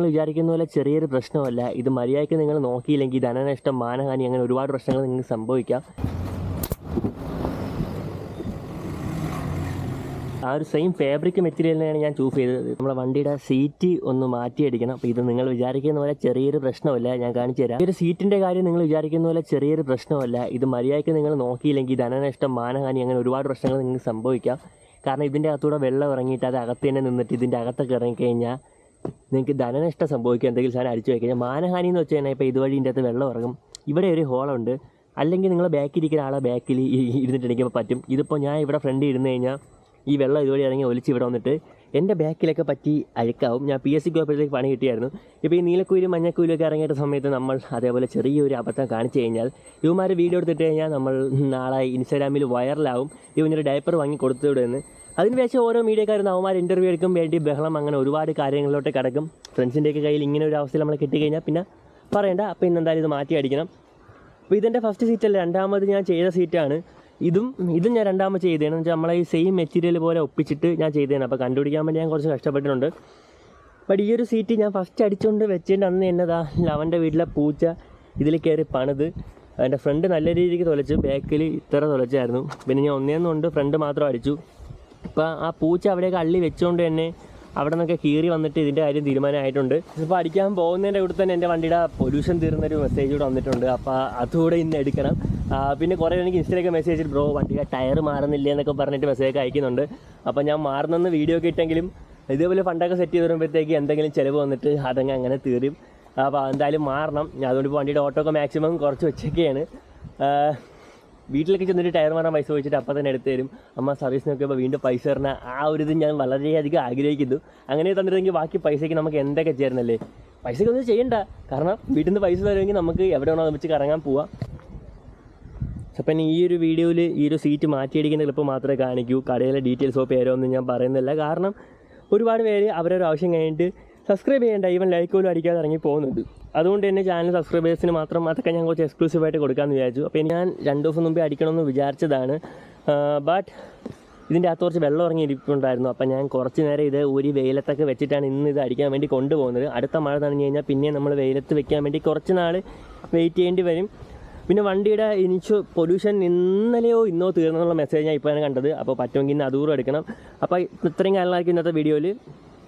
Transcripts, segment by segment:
നിങ്ങൾ വിചാരിക്കുന്ന പോലെ ചെറിയൊരു പ്രശ്നമല്ല. ഇത് മര്യാദയ്ക്ക് നിങ്ങൾ നോക്കിയില്ലെങ്കിൽ ധനനഷ്ടം, മാനഹാനി, അങ്ങനെ ഒരുപാട് പ്രശ്നങ്ങൾ നിങ്ങൾക്ക് സംഭവിക്കാം. ആ ഒരു സെയിം ഫാബ്രിക് മെറ്റീരിയലിനെയാണ് ഞാൻ ചൂസ് ചെയ്തത്. നമ്മുടെ വണ്ടിയുടെ സീറ്റ് ഒന്ന് മാറ്റിയടിക്കണം. അപ്പോൾ ഇത് നിങ്ങൾ വിചാരിക്കുന്ന പോലെ ചെറിയൊരു പ്രശ്നമല്ല, ഞാൻ കാണിച്ചു തരാം. ഈ ഒരു സീറ്റിൻ്റെ കാര്യം നിങ്ങൾ വിചാരിക്കുന്ന പോലെ ചെറിയൊരു പ്രശ്നമല്ല. ഇത് മര്യാദയ്ക്ക് നിങ്ങൾ നോക്കിയില്ലെങ്കിൽ ധനനഷ്ടം, മാനഹാനി, അങ്ങനെ ഒരുപാട് പ്രശ്നങ്ങൾ നിങ്ങൾക്ക് സംഭവിക്കാം. കാരണം ഇതിൻ്റെ അകത്തൂടെ വെള്ളം ഇറങ്ങിയിട്ട് അത് അകത്ത് തന്നെ നിന്നിട്ട് ഇതിൻ്റെ അകത്തൊക്കെ ഇറങ്ങിക്കഴിഞ്ഞാൽ നിങ്ങൾക്ക് ധനനഷ്ടം സംഭവിക്കുക. എന്തെങ്കിലും സാധനം അടിച്ചു വയ്ക്കഴിഞ്ഞാൽ മാനഹാനി എന്ന് വെച്ച് കഴിഞ്ഞാൽ ഇപ്പോൾ ഇതുവഴി ഇതിൻ്റെ അകത്ത് വെള്ളം ഇറങ്ങും. ഇവിടെ ഒരു ഹോളുണ്ട്, അല്ലെങ്കിൽ നിങ്ങൾ ബാക്കിലിരിക്കുന്ന ആളെ ബാക്കിൽ ഇരുന്നിട്ട് ഇരിക്കുമ്പോൾ പറ്റും. ഇതിപ്പോൾ ഞാൻ ഇവിടെ ഫ്രണ്ടിൽ ഇരുന്ന് കഴിഞ്ഞാൽ ഈ വെള്ളം ഇതുവഴി ഇറങ്ങി ഒലിച്ച് ഇവിടെ വന്നിട്ട് എൻ്റെ ബാക്കിലൊക്കെ പറ്റി അഴുക്കാവും. ഞാൻ PSC കോപ്പറേറ്റീവ് പണി കിട്ടിയായിരുന്നു. ഇപ്പോൾ ഈ നീലക്കുയിലും മഞ്ഞക്കുയിലൊക്കെ ഇറങ്ങിയിട്ട് സമയത്ത് നമ്മൾ അതേപോലെ ചെറിയൊരു അബദ്ധം കാണിച്ചു കഴിഞ്ഞാൽ ഇവന്മാർ വീഡിയോ എടുത്തിട്ട് കഴിഞ്ഞാൽ നമ്മൾ നാളെ ഇൻസ്റ്റാഗ്രാമിൽ വൈറലാവും. ഇവനൊരു ഡയപ്പർ വാങ്ങി കൊടുത്തുവിടുമെന്ന്. അതിനുശേഷം ഓരോ മീഡിയക്കാരും അവന്മാർ ഇൻ്റർവ്യൂ എടുക്കും വേണ്ടി ബഹളം, അങ്ങനെ ഒരുപാട് കാര്യങ്ങളിലോട്ട് കിടക്കും. ഫ്രണ്ട്സിൻ്റെയൊക്കെ കയ്യിൽ ഇങ്ങനെ ഒരു അവസ്ഥയിൽ നമ്മൾ കിട്ടിക്കഴിഞ്ഞാൽ പിന്നെ പറയണ്ട. അപ്പോൾ ഇന്നെന്തായാലും ഇത് മാറ്റി അടിക്കണം. അപ്പോൾ ഇതെൻ്റെ ഫസ്റ്റ് സീറ്റല്ല, രണ്ടാമത് ഞാൻ ചെയ്ത സീറ്റാണ്. ഇതും ഞാൻ രണ്ടാമത് ചെയ്തതാണ്. വെച്ചാൽ നമ്മളെ ഈ സെയിം മെറ്റീരിയൽ പോലെ ഒപ്പിച്ചിട്ട് ഞാൻ ചെയ്തതാണ്. അപ്പോൾ കണ്ടുപിടിക്കാൻ വേണ്ടി ഞാൻ കുറച്ച് കഷ്ടപ്പെട്ടിട്ടുണ്ട്. ബട്ട് ഈ ഒരു സീറ്റ് ഞാൻ ഫസ്റ്റ് അടിച്ചുകൊണ്ട് വെച്ചതിൻ്റെ അന്ന് എന്നതാ അവൻ്റെ വീട്ടിലെ പൂച്ച ഇതിൽ കയറി പണിത്. എൻ്റെ ഫ്രണ്ട് നല്ല രീതിക്ക് തുലച്ചു, ബാക്കിൽ ഇത്ര തുലച്ചായിരുന്നു. പിന്നെ ഞാൻ ഒന്നേന്നുകൊണ്ട് ഫ്രണ്ട് മാത്രം അടിച്ചു. ഇപ്പോൾ ആ പൂച്ച അവിടെയൊക്കെ അള്ളി വെച്ചുകൊണ്ട് തന്നെ അവിടെ നിന്നൊക്കെ കീറി വന്നിട്ട് ഇതിൻ്റെ കാര്യം തീരുമാനമായിട്ടുണ്ട്. ഇപ്പോൾ അടിക്കാൻ പോകുന്നതിൻ്റെ കൂടെ തന്നെ എൻ്റെ വണ്ടിയുടെ പൊല്യൂഷൻ തീർന്നൊരു മെസ്സേജ് കൂടെ വന്നിട്ടുണ്ട്. അപ്പോൾ അതുകൂടെ ഇന്ന് എടുക്കണം. പിന്നെ കുറേ എനിക്ക് ഇൻസ്റ്റയിലൊക്കെ മെസ്സേജ് ചെയ്തിട്ട് ബ്രോ വണ്ടിയുടെ ടയർ മാറുന്നില്ല എന്നൊക്കെ പറഞ്ഞിട്ട് മെസ്സേജൊക്കെ അയക്കുന്നുണ്ട്. അപ്പോൾ ഞാൻ മാറുന്നെന്ന് വീഡിയോ ഒക്കെ ഇട്ടെങ്കിലും ഇതേപോലെ ഫണ്ടൊക്കെ സെറ്റ് ചെയ്ത് വരുമ്പോഴത്തേക്ക് എന്തെങ്കിലും ചിലവ് വന്നിട്ട് അതങ്ങ് അങ്ങനെ തീരും. അപ്പോൾ എന്തായാലും മാറണം. അതുകൊണ്ട് ഇപ്പോൾ വണ്ടിയുടെ ഓട്ടോ ഒക്കെ മാക്സിമം കുറച്ച് വെച്ചൊക്കെയാണ്. വീട്ടിലൊക്കെ ചെന്നിട്ട് ടയർ മാറാൻ പൈസ ചോദിച്ചിട്ട് അപ്പം തന്നെ എടുത്ത് തരും. അമ്മ സർവീസ് നോക്കിയപ്പോൾ വീണ്ടും പൈസ തരണ ആ ഒരു ഇത് ഞാൻ വളരെയധികം ആഗ്രഹിക്കുന്നു. അങ്ങനെ തന്നിരുന്നെങ്കിൽ ബാക്കി പൈസയ്ക്ക് നമുക്ക് എന്തൊക്കെ ചേരുന്നല്ലേ. പൈസയ്ക്കൊന്നും ചെയ്യണ്ട, കാരണം വീട്ടിൽ നിന്ന് പൈസ തരുമെങ്കിൽ നമുക്ക് എവിടെ വേണോ വെച്ച് കറങ്ങാൻ പോവാം. അപ്പം ഈ ഒരു വീഡിയോയിൽ ഈ ഒരു സീറ്റ് മാറ്റിയടിക്കുന്ന ക്ലിപ്പ് മാത്രമേ കാണിക്കൂ. കടയിലെ ഡീറ്റെയിൽസോ പേരോ ഒന്നും ഞാൻ പറയുന്നില്ല. കാരണം ഒരുപാട് പേര് അവരൊരു ആവശ്യം കഴിഞ്ഞിട്ട് സബ്സ്ക്രൈബ് ചെയ്യേണ്ട, ഈവൻ ലൈക്ക് പോലും അടിക്കാതെ ഇറങ്ങി പോകുന്നുണ്ട്. അതുകൊണ്ട് തന്നെ ചാനൽ സബ്സ്ക്രൈബേഴ്സിന് മാത്രം അതൊക്കെ ഞാൻ കുറച്ച് എക്സ്ക്ലൂസീവായിട്ട് കൊടുക്കാമെന്ന് വിചാരിച്ചു. അപ്പോൾ ഞാൻ 2 ദിവസം മുമ്പേ അടിക്കണമെന്ന് വിചാരിച്ചതാണ്. ബട്ട് ഇതിൻ്റെ അകത്ത് കുറച്ച് വെള്ളം ഇറങ്ങിയിരിപ്പുണ്ടായിരുന്നു. അപ്പോൾ ഞാൻ കുറച്ച് നേരം ഇത് ഒരു വെയിലത്തൊക്കെ വെച്ചിട്ടാണ് ഇന്ന് ഇത് അടിക്കാൻ വേണ്ടി കൊണ്ടുപോകുന്നത്. അടുത്ത മഴ നനഞ്ഞു കഴിഞ്ഞാൽ പിന്നെ നമ്മൾ വെയിലത്ത് വെക്കാൻ വേണ്ടി കുറച്ച് നാൾ വെയിറ്റ് ചെയ്യേണ്ടി വരും. പിന്നെ വണ്ടിയുടെ പൊല്യൂഷൻ ഇന്നലെയോ ഇന്നോ തീർന്നെന്നുള്ള മെസ്സേജ് ഞാൻ ഇപ്പോഴാണ് കണ്ടത്. അപ്പോൾ പറ്റുമെങ്കിൽ ഇന്ന് അതുകൂടെ എടുക്കണം. അപ്പോൾ ഇത്രയും കാര്യങ്ങളായിരിക്കും ഇന്നത്തെ വീഡിയോയിൽ.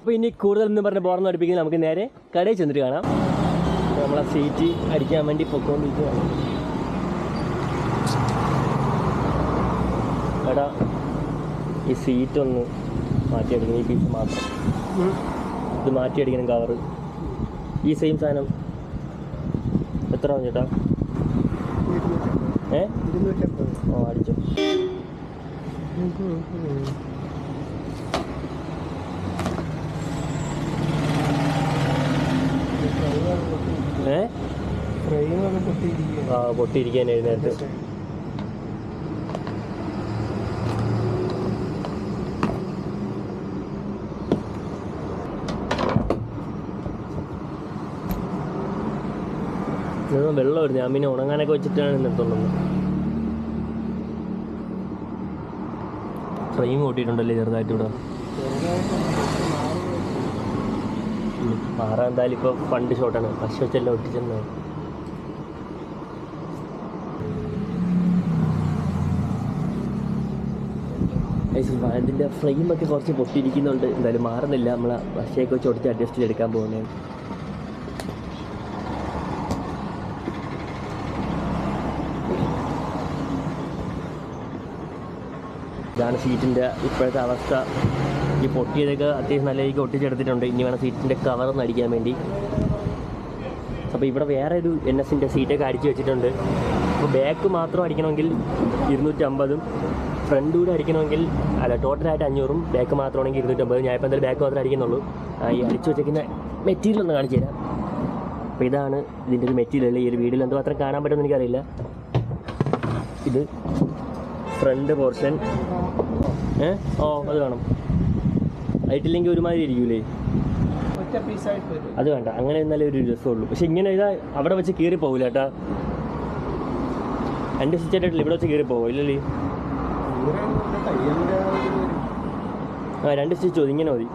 അപ്പോൾ ഇനി കൂടുതലൊന്നും പറഞ്ഞ് ബോർന്ന് അടുപ്പിക്കുന്നത് നമുക്ക് നേരെ കടയിൽ ചെന്നിട്ട് കാണാം. നമ്മളെ സീറ്റ് അടിക്കാൻ വേണ്ടി പൊക്കോണ്ടിരിക്കുകയാണ്. എടാ ഈ സീറ്റൊന്ന് മാറ്റിയടിക്കണം, ഈ പീസ് മാത്രം ഇത് മാറ്റിയടിക്കണം. കവറ് ഈ സെയിം സാധനം എത്ര ആവും ചേട്ടാ? അടിച്ചോ. പൊട്ടിയിരിക്കാൻ എഴുന്നേറ്റ് വെള്ളം വരുന്നത്. ഞാൻ പിന്നെ ഉണങ്ങാനൊക്കെ വെച്ചിട്ടാണ് നിർത്തുന്നത്. ഫ്രെയിം കൂട്ടിയിട്ടുണ്ടല്ലേ ചെറുതായിട്ട് ഇവിടെ. മാറാൻ എന്തായാലും ഇപ്പോൾ ഫണ്ട് ഷോട്ടാണ്. ഫസ്റ്റ് വെച്ചെല്ലാം ഒട്ടിച്ചെന്ന്. അതിൻ്റെ ഫ്രെയിമൊക്കെ കുറച്ച് പൊട്ടിയിരിക്കുന്നുണ്ട്. എന്തായാലും മാറുന്നില്ല. നമ്മൾ വശയൊക്കെ വെച്ച് ഒട്ടിച്ച് അഡ്ജസ്റ്റ് ചെയ്തെടുക്കാൻ പോകുന്നതാണ്. ഇതാണ് സീറ്റിൻ്റെ ഇപ്പോഴത്തെ അവസ്ഥ. ഈ പൊട്ടിയതൊക്കെ അത്യാവശ്യം നല്ല രീതിക്ക് ഒട്ടിച്ചെടുത്തിട്ടുണ്ട്. ഇനി വേണം സീറ്റിൻ്റെ കവറൊന്ന് അടിക്കാൻ വേണ്ടി. അപ്പോൾ ഇവിടെ വേറെ ഒരു NSൻ്റെ സീറ്റൊക്കെ അടിച്ച് വെച്ചിട്ടുണ്ട്. അപ്പോൾ ബാക്ക് മാത്രം അടിക്കണമെങ്കിൽ 250, ഫ്രണ്ട് കൂടെ അടിക്കണമെങ്കിൽ ടോട്ടലായിട്ട് 500, ബാക്ക് മാത്രമാണെങ്കിൽ 250. ഞാൻ ഇപ്പോൾ എന്തായാലും ബാക്ക് മാത്രമേ അടിക്കുന്നുള്ളൂ. ഈ അടിച്ച് വെച്ചേക്കുന്ന മെറ്റീരിയൽ ഒന്ന് കാണിച്ചു തരാം. അപ്പോൾ ഇതാണ് ഇതിൻ്റെ ഒരു മെറ്റീരിയൽ. ഈ ഒരു വീഡിയോയിൽ എന്തുമാത്രം കാണാൻ പറ്റുമെന്ന് എനിക്കറിയില്ല. ഇത് ഫ്രണ്ട് പോർഷൻ. അത് വേണം. ആയിട്ടില്ലെങ്കിൽ ഒരുമാതിരി ഇരിക്കൂലേ? അത് വേണ്ട. അങ്ങനെ എന്നാലേ ഒരു രസമുള്ളൂ. പക്ഷെ ഇങ്ങനെ ഇതാ അവിടെ വെച്ച് കീറി പോകില്ല കേട്ടാ. എൻ്റെ സ്റ്റിച്ചായിട്ടില്ല, ഇവിടെ വെച്ച് കീറി പോകുമോ? ഇല്ലല്ലേ? 2 സ്റ്റിച്ച് മതി. ഇങ്ങനെ മതി.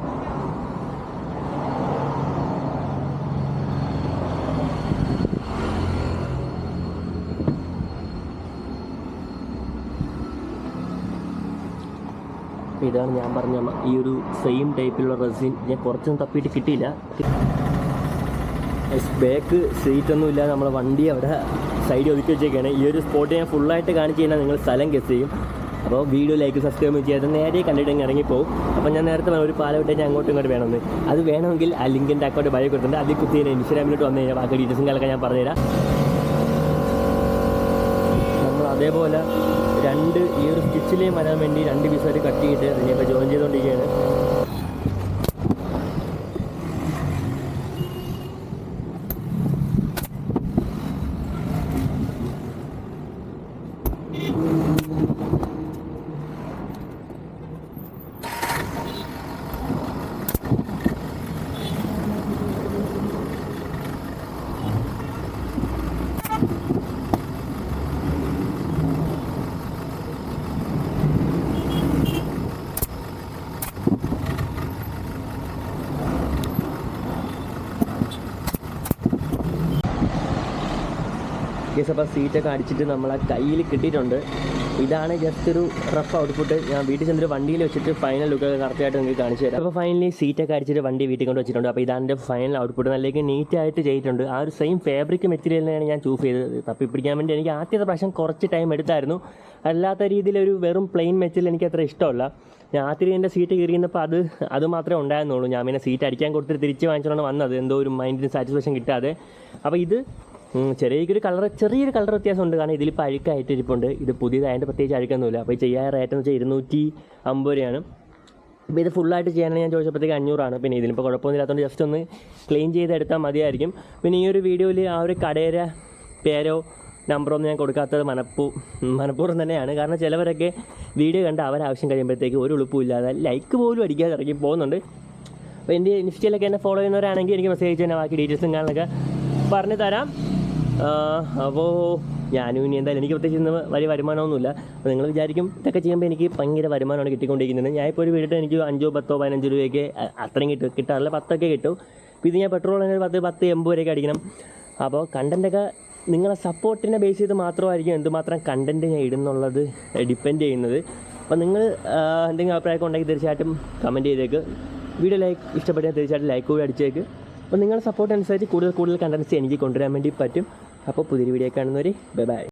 ഇതാണ് ഞാൻ പറഞ്ഞ ഈ ഒരു സെയിം ടൈപ്പിലുള്ള റെസിൻ. ഞാൻ കുറച്ചൊന്നും തപ്പിയിട്ട് കിട്ടിയില്ല. ബാക്ക് സീറ്റൊന്നും ഇല്ലാതെ നമ്മളെ വണ്ടി അവിടെ സൈഡ് ഒതുക്കി വെച്ചേക്കാണ്. ഈ ഒരു സ്പോട്ട് ഞാൻ ഫുള്ളായിട്ട് കാണിച്ച് കഴിഞ്ഞാൽ നിങ്ങൾ സ്ഥലം ഗസ് ചെയ്യും. അപ്പോൾ വീഡിയോ ലൈക്ക് സബ്സ്ക്രൈബ് ചെയ്യാതെ നേരെ കണ്ടിട്ട് ഇറങ്ങിപ്പോവും. അപ്പോൾ ഞാൻ നേരത്തെ ഒരു പാല വിട്ട് ഞാൻ അങ്ങോട്ടും ഇങ്ങോട്ട് വേണമെന്ന്. അത് വേണമെങ്കിൽ ആ ലിങ്കിൻ്റെ അക്കൗണ്ട് ബയോ കൊടുത്തിട്ടുണ്ട്. അതിൽ കുത്തി കഴിഞ്ഞാൽ ഇൻസ്റ്റാഗ്രാമിലോട്ട് വന്നു കഴിഞ്ഞാൽ ബാക്കി ഡീറ്റെയിൽസും കാലൊക്കെ ഞാൻ പറഞ്ഞുതരാം. നമ്മൾ അതേപോലെ ഈ ഒരു സ്റ്റിച്ചിലേക്ക് വരാൻ വേണ്ടി 2 പീസായിട്ട് കട്ട് ചെയ്തിട്ട് അതിനിപ്പോൾ ജോയിൻ ചെയ്തുകൊണ്ടിരിക്കുകയാണ്. അപ്പോൾ സീറ്റൊക്കെ അടിച്ചിട്ട് നമ്മളെ കയ്യിൽ കിട്ടിയിട്ടുണ്ട്. ഇതാണ് ജസ്റ്റ് ഒരു റഫ് ഔട്ട്പുട്ട്. ഞാൻ വീട്ടിൽ ചെന്നിട്ട് വണ്ടിയിൽ വെച്ചിട്ട് ഫൈനൽ ലുക്കൊക്കെ കറക്റ്റായിട്ട് നിങ്ങൾക്ക് കാണിച്ചു തരാം. അപ്പോൾ ഫൈനലി സീറ്റൊക്കെ അടിച്ചിട്ട് വണ്ടി വീട്ടിൽ കൊണ്ട് വെച്ചിട്ടുണ്ട്. അപ്പോൾ ഇതാണ് എൻ്റെ ഫൈനൽ ഔട്ട്പുട്ട്. നല്ലൊക്കെ നീറ്റായിട്ട് ചെയ്തിട്ടുണ്ട്. ആ ഒരു സെയിം ഫാബ്രിക് മെറ്റീരിയലിനെയാണ് ഞാൻ ചൂസ് ചെയ്തത്. തപ്പി പിടിക്കാൻ വേണ്ടി എനിക്ക് ആദ്യത്തെ പ്രാവശ്യം കുറച്ച് ടൈം എടുത്തായിരുന്നു. അല്ലാത്ത രീതിയിലൊരു വെറും പ്ലെയിൻ മെറ്റീരിയൽ എനിക്ക് അത്ര ഇഷ്ടമല്ല. ഞാൻ ആദ്യം എൻ്റെ സീറ്റ് കയറിയിരുന്നപ്പോൾ അത് മാത്രമേ ഉണ്ടായിരുന്നുള്ളൂ. ഞാൻ പിന്നെ സീറ്റ് അടിക്കാൻ കൊടുത്തിട്ട് തിരിച്ച് വാങ്ങിച്ചുകൊണ്ട് വന്നത്. എന്തോ ഒരു മൈൻഡിന് സാറ്റിസ്ഫാക്ഷൻ കിട്ടാതെ. അപ്പോൾ ഇത് ചെറിയൊരു കളർ വ്യത്യാസമുണ്ട്. കാരണം ഇതിലിപ്പോൾ അഴുക്കായിട്ട് ഇരിപ്പുണ്ട്. ഇത് പുതിയതായിട്ട് പ്രത്യേകിച്ച് അഴുക്കൊന്നുമില്ല. അപ്പോൾ ഈ ചെയ്യാൻ റേറ്റ് എന്ന് വെച്ചാൽ 250 രൂപയാണ്. അപ്പോൾ ഇത് ഫുള്ളായിട്ട് ചെയ്യാനാണ് ഞാൻ ചോദിച്ചപ്പോഴത്തേക്ക് 500 പിന്നെ ഇതിലിപ്പോൾ കുഴപ്പമൊന്നുമില്ലാത്തതുകൊണ്ട് ജസ്റ്റ് ഒന്ന് ക്ലീൻ ചെയ്തെടുത്താൽ മതിയായിരിക്കും. പിന്നെ ഈ ഒരു വീഡിയോയിൽ ആ ഒരു കടയുടെ പേരോ നമ്പറോ ഒന്നും ഞാൻ കൊടുക്കാത്തത് മനഃപൂർവ്വം തന്നെയാണ്. കാരണം ചിലവരൊക്കെ വീഡിയോ കണ്ട് അവരാവശ്യം കഴിയുമ്പോഴത്തേക്ക് ഒരു ഉളുപ്പുമില്ലാതെ ലൈക്ക് പോലും അടിക്കാതെ ഇറങ്ങി പോകുന്നുണ്ട്. അപ്പോൾ എൻ്റെ ഇൻസ്റ്റയിലൊക്കെ എന്നെ ഫോളോ ചെയ്യുന്നവരാണെങ്കിൽ എനിക്ക് മെസ്സേജ് തന്നെ ബാക്കി ഡീറ്റെയിൽസും കാണാനൊക്കെ പറഞ്ഞു തരാം. അപ്പോൾ ഞാനും ഇനി എന്തായാലും എനിക്ക് പ്രത്യേകിച്ച് ഇന്ന് വലിയ വരുമാനമൊന്നുമില്ല. അപ്പോൾ നിങ്ങൾ വിചാരിക്കും ഇതൊക്കെ ചെയ്യുമ്പോൾ എനിക്ക് ഭയങ്കര വരുമാനമാണ് കിട്ടിക്കൊണ്ടിരിക്കുന്നത്. ഞാനിപ്പോൾ ഒരു വീട്ടിൽ എനിക്ക് 5, 10, 15 രൂപയൊക്കെ അത്രയും കിട്ടാറില്ല. 10 കിട്ടും. അപ്പോൾ ഇത് ഞാൻ പെട്രോൾ 10, 80 വരെയൊക്കെ അടിക്കണം. അപ്പോൾ കണ്ടൻറ്റൊക്കെ നിങ്ങളെ സപ്പോർട്ടിനെ ബേസ് ചെയ്ത് മാത്രമായിരിക്കും എന്തുമാത്രം കണ്ടൻറ്റ് ഞാൻ ഇടുന്നുള്ളത് ഡിപ്പെൻഡ് ചെയ്യുന്നത്. അപ്പോൾ നിങ്ങൾ എന്തെങ്കിലും അഭിപ്രായമൊക്കെ ഉണ്ടെങ്കിൽ തീർച്ചയായിട്ടും കമൻറ്റ് ചെയ്തേക്ക്. വീഡിയോ ഇഷ്ടപ്പെട്ടാൽ തീർച്ചയായിട്ടും ലൈക്ക് കൂടി അടിച്ചേക്ക്. അപ്പോൾ നിങ്ങളുടെ സപ്പോർട്ട് അനുസരിച്ച് കൂടുതൽ കണ്ടൻറ്റ്സ് എനിക്ക് കൊണ്ടുവരാൻ വേണ്ടി പറ്റും. അപ്പോൾ പുതിയൊരു വീഡിയോ കാണുന്നവർ ബൈ.